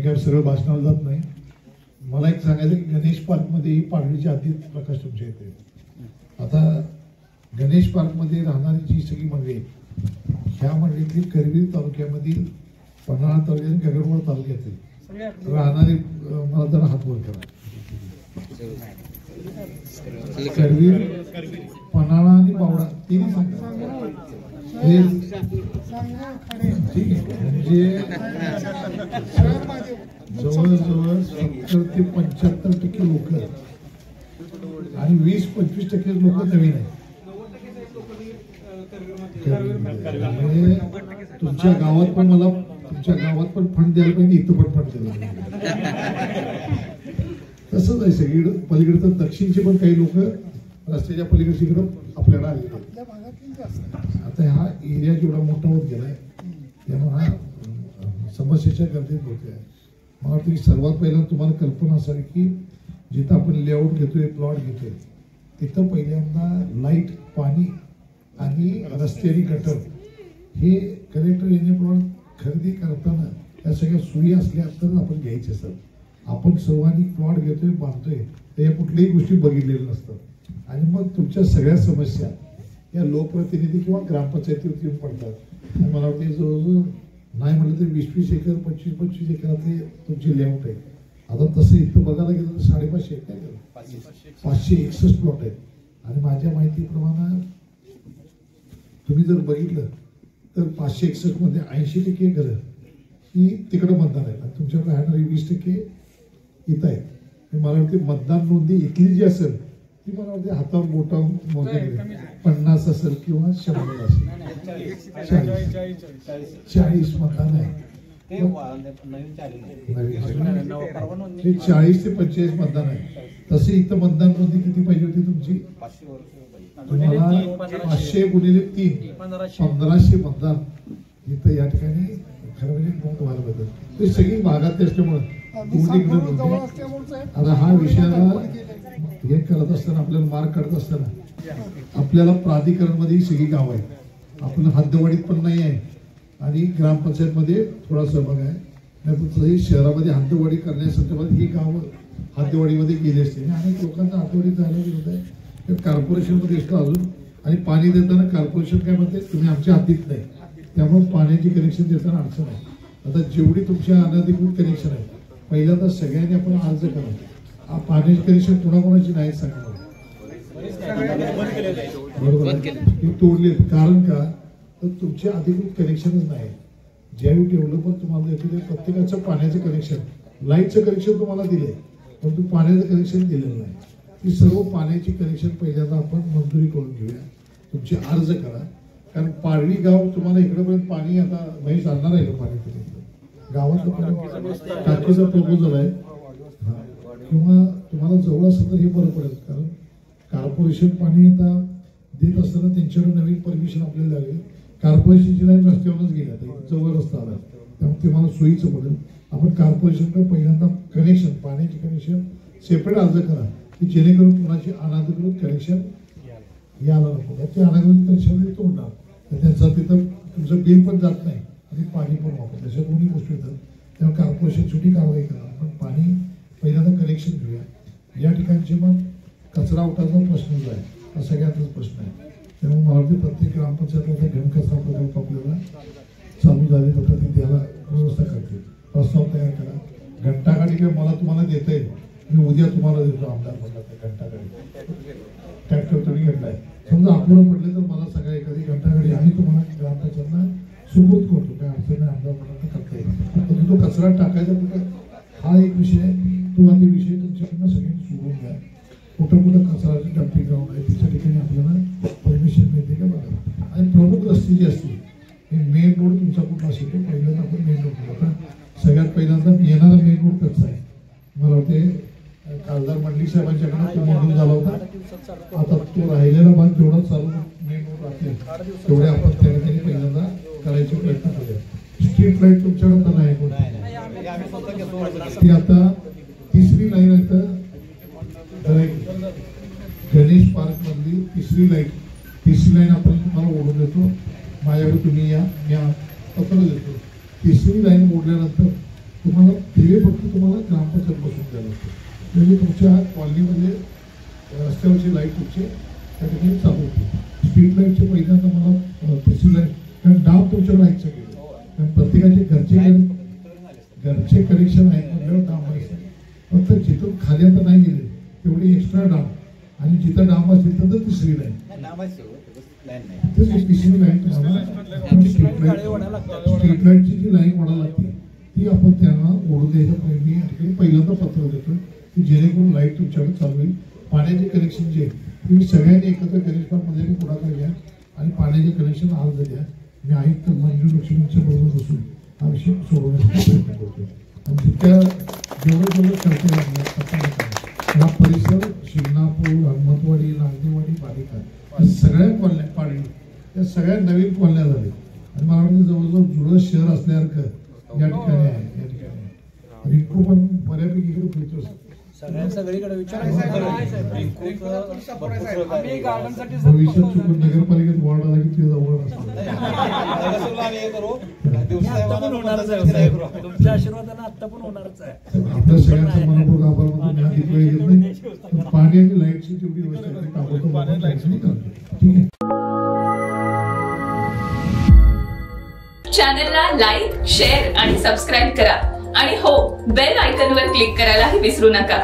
सरळ भाषणाला जात नाही. मला एक सांगायचं की गणेश पार्क मध्ये ही पाडवीच्या आधी प्रकाश तुमच्या येते. आता गणेश पार्क मध्ये राहणारी जी सगळी मंडळी ह्या मंडळीतली करवीर तालुक्यामधील पन्हाळा तालुक्यातील गगनबावडा तालुक्यातील राहणारी मला जरा हात वर करा. करवीर पन्हाळा आणि बावडा तिन्ही सांगा. ठीक आहे. म्हणजे जवळजवळ 70 ते 75% लोक आणि 20-25% लोक नवीन आहेत. म्हणजे तुमच्या गावात पण मला तुमच्या गावात पण फंड द्यायला पाहिजे, इथं पण फंड द्यायला तसंच आहे सगळीकडे. पलीकडे तर दक्षिणचे पण काही लोक रस्त्याच्या पलीकडे आपल्याला आलेले आहेत. आता हा एरिया जेवढा मोठा होत गेलाय त्यामुळे हा समस्येच्या गर्दीत होतोय. मला वाटतं की सर्वात पहिला तुम्हाला कल्पना असावी की जिथं आपण लेआउट घेतोय, प्लॉट घेतोय, तिथं पहिल्यांदा लाईट, पाणी आणि रस्ते आणि गटर हे कलेक्टर यांनी प्लॉट खरेदी करताना या सगळ्या सोयी असल्या तर आपण घ्यायचे असतात. आपण सर्वांनी प्लॉट घेतोय, बांधतोय, तर या कुठल्याही गोष्टी बघितलेल्या नसतात आणि मग तुमच्या सगळ्या समस्या या लोकप्रतिनिधी किंवा ग्रामपंचायतीवरती येऊन पडतात. आणि मला वाटतं जवळजवळ नाही म्हटलं तर 20-20 एकर, 25-25 एकरातले तुमचे लेआउट आहे. आता तसं इथं बघायला गेलं तर 550 एकर, 561 प्लॉट आहेत. आणि माझ्या माहितीप्रमाणे तुम्ही जर बघितलं तर 561 मध्ये 80% घरं ही तिकडं मतदान आहेत आणि तुमच्याकडे राहणारी 20% इथं आहेत. मला वाटते मतदान नोंदी इथली जी असेल ती मला वाटते हातावर बोटावर मोजली 50 असेल किंवा 100 असेल. 40 मतदान आहे. 40 ते 45 मतदान आहे. तसे इथं मतदान नोंदी किती पाहिजे होती तुमची? तुम्हाला 500 गुणिले 3 1500 मतदान इथं या ठिकाणी खरं म्हणजे नोंद व्हायला पाहिजे. ते सगळी भागात असल्यामुळे आता हा विषयाला हे करत असताना आपल्याला मार्क काढत असताना आपल्याला प्राधिकरण मध्ये ही सगळी गाव आहे. आपलं हद्दवाडीत पण नाही आहे आणि ग्रामपंचायत मध्ये थोडा सहभाग आहे. नाही शहरामध्ये हद्दवाडी करण्यासंदर्भात ही गाव हद्दवाडीमध्ये गेली असते. अनेक लोकांना हद्दवाडी जायला होत आहे. कॉर्पोरेशन मध्ये असतो अजून. आणि पाणी देताना कॉर्पोरेशन काय म्हणते, तुम्ही आमच्या हद्दीत नाही, त्यामुळे पाण्याची कनेक्शन देताना अडचण आहे. आता जेवढी तुमच्या अनधिकृत कनेक्शन आहे पहिल्यांदा सगळ्यांनी आपण अर्ज करा. पाण्याची कनेक्शन कोणाकोणाची नाही सांगणार बरोबर हे तोडले. कारण का तर तुमचे अधिकृत कनेक्शनच नाही. ज्यावेळी डेव्हलपमेंट तुम्हाला देतो ते प्रत्येकाचं पाण्याचं कनेक्शन, लाईटचं कनेक्शन तुम्हाला दिलंय परंतु पाण्याचं कनेक्शन दिलेलं नाही. ही सर्व पाण्याची कनेक्शन पहिल्यांदा आपण मंजुरी करून घेऊया. तुमचे अर्ज करा. कारण पारडी गाव तुम्हाला इकडेपर्यंत पाणी आता महेश आणणार आहे का पाणी गावातलं टाकीचा प्रपोजल आहे किंवा तुम्हाला जवळ असेल तर हे बरं पडेल. कारण कॉर्पोरेशन पाणी आता देत असताना त्यांच्याकडे नवीन परमिशन आपल्याला लागेल. कॉर्पोरेशनची लाईन रस्त्यावरच गेल्या जवळ रस्ता आला त्यामुळे ते मला सोयीचं पडेल. आपण कॉर्पोरेशनकडे पहिल्यांदा कनेक्शन, पाण्याचे कनेक्शन सेपरेट अर्ज करा की जेणेकरून कोणाची अनधिकृत कनेक्शन यायला नको. ते अनधिकृत कनेक्शन तोडणार तर त्यांचा तिथं तुमचं बिल पण जात नाही आणि पाणी पण वापरत. अशा दोन्ही गोष्टी होतात. त्यामुळे कॉर्पोरेशन छोटी कारवाई करा. आपण पाणी पहिल्यांदा कनेक्शन घेऊया. या ठिकाणचे मग कचरा उठायचा प्रश्न जो आहे हा सगळ्यातच प्रश्न आहे. त्यामुळे मला वाटते प्रत्येक ग्रामपंचायतला घनकचरा प्रकल्प आपल्याला चालू झाले तर ते द्यायला व्यवस्था करते. प्रस्ताव तयार करा. घंटागाडी काय मला तुम्हाला देता येईल, मी उद्या तुम्हाला देतो. आमदार म्हणतात घंटागाडी ट्रॅक्टर तुम्ही घेतलाय, समजा अपुरं पडले तर मला सगळ्या एखादी घंटागाडी आम्ही तुम्हाला ग्रामपंचायतला सुपूर्द करतो. काय अडचण नाही, आमदार म्हणतात करता येईल. पण तो कचरा टाकायचा कुठं हा एक विषय आहे. तो आधी विषय तुमच्याकडनं सगळ्यांनी सोडून घ्या. कुठं कुठं कचराची डम्पिंग ग्राउंड आहे त्याच्या ठिकाणी आपल्याला परमिशन मिळते का बघा. आणि प्रमुख रस्ते जे असतील हे मेन रोड तुमचा कुठला असेल तो पहिल्यांदा आपण मेन रोड करू. आता सगळ्यात पहिल्यांदा येणारा मेन रोड कच्चा आहे. मला वाटते खासदार मंडलिक साहेबांच्याकडे तो मंजूर झाला होता. आता तो राहिलेला भाग जेवढा चालू मेन रोड राहतील तेवढे आपण त्या ठिकाणी पहिल्यांदा करायचे प्रयत्न करूया. स्ट्रीट लाईट तुमच्याकडे तर नाही ती आता 3री लाईन आहे तर गणेश पार्क मधली 3री लाईन आपण तुम्हाला ओढून देतो. माझ्याकडे तुम्ही या पत्र देतो. 3री लाईन मोडल्यानंतर तुम्हाला हे फक्त तुम्हाला ग्रामपंचायत बसून द्यायला लागतं. म्हणजे तुमच्या कॉलनीमध्ये रस्त्यावरची लाईट तुमचे त्या ठिकाणी चालू होती. स्ट्रीट लाईटचे पहिल्यांदा मला तहसील लाईट, कारण डाम तुमच्याकडे आहेत सगळे, कारण प्रत्येकाचे घरचे कनेक्शन आहेत म्हटल्यावर डाम आहे. फक्त जिथून खाली आता नाही गेले तेवढी एक्स्ट्रा डाम, आणि जिथं डाम असेल तर तिसरी लाईन, तिसरी लाईन तुम्हाला स्ट्रीट लाईटची जी लाईन ओढायला लागते ती आपण त्यांना ओढून द्यायच्या मी आणखी पहिल्यांदा पत्र देतो की जेणेकरून लाईट तुमच्याकडे चालू होईल. पाण्याचे कनेक्शन जे तुम्ही सगळ्यांनी एकत्र कनेक्शनमध्ये पुढाकार घ्या आणि पाण्याचे कनेक्शन अर्ज द्या. मी आयुक्त मंजू लक्ष्मींच्या बरोबर बसून हा विषय सोडवण्यासाठी प्रयत्न करतो. आणि जितक्या जेवढं करता लागलं हा परिसर शिंगणापूर, हनुमंतवाडी, नागदेवाडी, पालिका या सगळ्या कॉलन्या पाडली, या सगळ्या नवीन कॉलन्या झाल्या. आणि मला वाटतं जवळजवळ जुळं शहर असल्यासारखं या ठिकाणी आहे. या ठिकाणी रिंकू पण बऱ्यापैकी इकडे फिरतो. सगळीकडे भविष्यात चुकून नगरपालिकेत वॉर्ड आला की ते जवळ असतं. तुमच्या आशीर्वादाने आता पण होणारच आहे. आपल्या सगळ्यांचा मनपूर्वक आभार मानतो. मी अधिक वेळ घेत नाही. पाणी आणि लाईटची जेवढी व्यवस्था आहे ताबडतोब ठीक आहे. चॅनलला लाईक, शेअर आणि सबस्क्राईब करा. आणि हो, बेल आयकॉनवर क्लिक करायलाही विसरू नका.